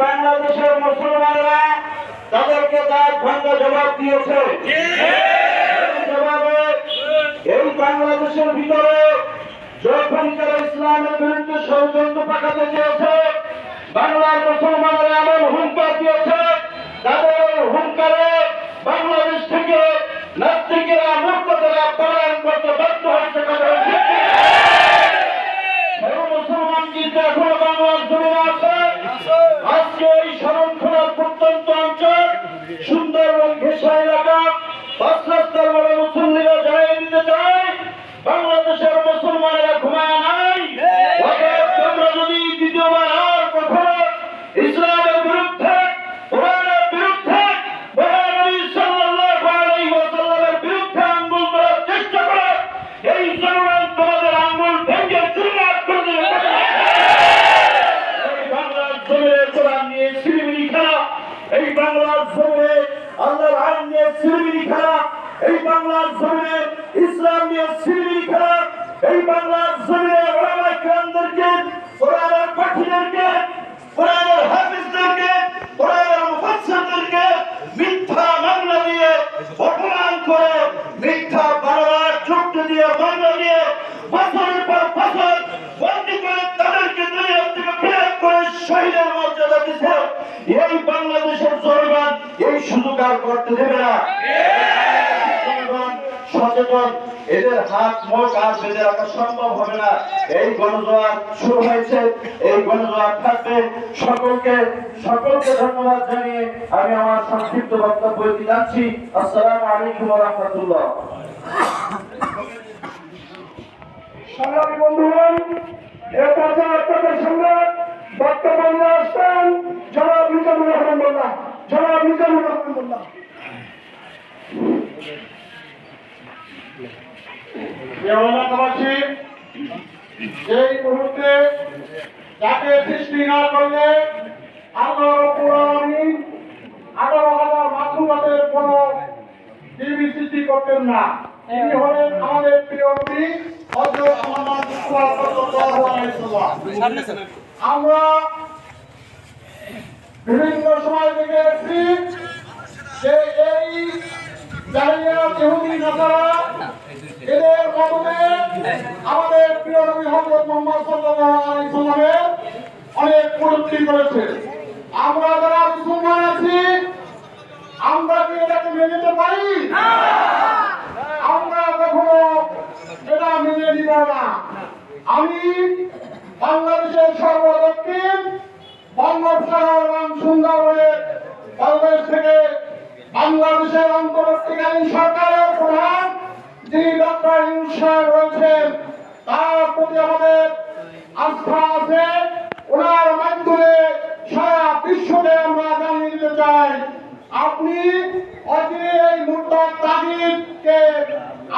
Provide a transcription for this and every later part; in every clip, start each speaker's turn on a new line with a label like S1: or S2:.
S1: বাংলাদেশের মুসলমানরা তাদেরকে তার ভাঙ্গা জবাব দিয়েছে। জবাবে এই বাংলাদেশের ভিতরে যখন তারা ইসলামের বিরুদ্ধে ষড়যন্ত্র পাকাতে চেয়েছে, বাংলার মুসলমানরা এমন হুঙ্কার দিয়েছে, তাদের হুঙ্কারে বাংলাদেশ থেকে নাস্তিকেরা মুক্তরা পলায়ন করতে বাধ্য হয়েছে। মুসলমান কিন্তু এখনো বাংলার জমিনে আছে। আজকে এই শরণখোলার প্রত্যন্ত অঞ্চল, সুন্দরবন ঘেঁষা এলাকা, পাঁচ রাস্তার বড় মুসল্লিরা জানিয়ে দিতে চায় বাংলাদেশের মুসলমানেরা ঘুমায় নাই। তোমরা যদি দ্বিতীয়বার আর কখনো ইসলামের বিরুদ্ধে, কোরআনের বিরুদ্ধে, মহানবী সাল্লাল্লাহু আলাইহি ওয়াসাল্লামের বিরুদ্ধে আঙ্গুল তোলার চেষ্টা করো, এই জনগণ তোমাদের আঙ্গুল ভেঙে চুরমার করে দেবে। এই বাংলার জমিনে কোরআন নিয়ে ছিনিমিনি খেলা, এই বাংলার জমিনে আল্লাহর আইন নিয়ে ছিনিমিনি খেলা, এই বাংলার জমিনে ইসলাম নিয়ে ছিনিমিনি খেলা, এই বাংলার জমিনে ওলামায়ে কেরামদেরকে, কোরআনের পাঠীদেরকে, কোরআনের হাফেজদেরকে, কোরআনের মুফাসসিরদেরকে মিথ্যা মামলা দিয়ে অপমান করে, মিথ্যা বানোয়াট যুক্তি দিয়ে মামলা দিয়ে বছরের পর বছর বন্দী করে তাদেরকে দুনিয়া থেকে বের করে শহীদের মর্যাদা দিচ্ছে। এই বাংলাদেশের জনগণ এই সুযোগ আর করতে দেবে না। সচেতন, এদের হাত মুখ আর বেঁধে রাখা সম্ভব হবে না। এই গণজোয়ার শুরু হয়েছে, এই গণজোয়ার থাকবে। সকলকে ধন্যবাদ জানিয়ে আমি আমার সংক্ষিপ্ত বক্তব্য দিচ্ছি। আসসালামু আলাইকুম ওয়া রাহমাতুল্লাহ।
S2: সংগ্রামী বন্ধুগণ, এ পর্যায়ে আপনাদের সঙ্গে বক্তব্য নিয়ে আসছেন জনাব মিজানুর রহমান মোল্লা। জনাব মিজানুর রহমান মোল্লা।
S1: এলাকাবাসী, এই মুহূর্তে যাকে সৃষ্টি না করলে আল্লাহ রাব্বুল আলামিন 18,000 মাখলুকাতের কোন জীবী সৃষ্টি করতেন না। তিনি হলেন আমাদের প্রিয় নবী হযরত মুহাম্মদ সাল্লাল্লাহু আলাইহি ওয়াসাল্লাম। আমরা বিভিন্ন সময় থেকে এসেছি যে এই জালিয়াত ইহুদি নাসারা এদের মদতে আমাদের প্রিয় নবী হযরত মুহাম্মদ সাল্লাল্লাহু আলাইহি ওয়াসাল্লামের অনেক কটূক্তি করেছে। আমরা যারা মুসলমান আছি, আমরা কি এটাকে মেনে নিতে পারি? আমরা কখনো এটা মেনে নিব না। আমি বাংলাদেশের সর্বদক্ষিণ বঙ্গোপসাগর এবং সুন্দরবনের বাংলাদেশ থেকে বাংলাদেশের অন্তর্বর্তীকালীন সরকারের প্রধান যিনি ডক্টর ইউনূস সাহেব রয়েছেন, তার প্রতি আমাদের আস্থা আছে। ওনার মাধ্যমে সারা বিশ্বকে আমরা জানিয়ে দিতে চাই, আপনি অচিরে এই মুরতাদ তাগিদকে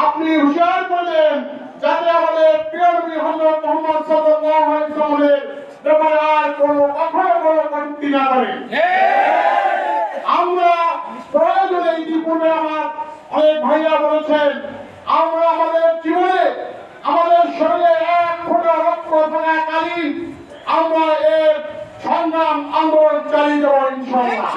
S1: আপনি হুঁশিয়ার করলেন যাতে আমাদের প্রিয় নবী হযরত মুহাম্মদ সাল্লাল্লাহু আলাইহি ওয়াসাল্লামের ব্যাপারে আর কখনো কোনো কটূক্তি না করে। আমরা প্রয়োজনে ইতিপূর্বে আমার অনেক ভাইয়া বলেছেন, আমরা আমাদের জীবনে আমাদের শরীরে এক ফোঁটা রক্ত থাকাকালীন আমরা এর সংগ্রাম আন্দোলন চালিয়ে যাব ইনশাআল্লাহ।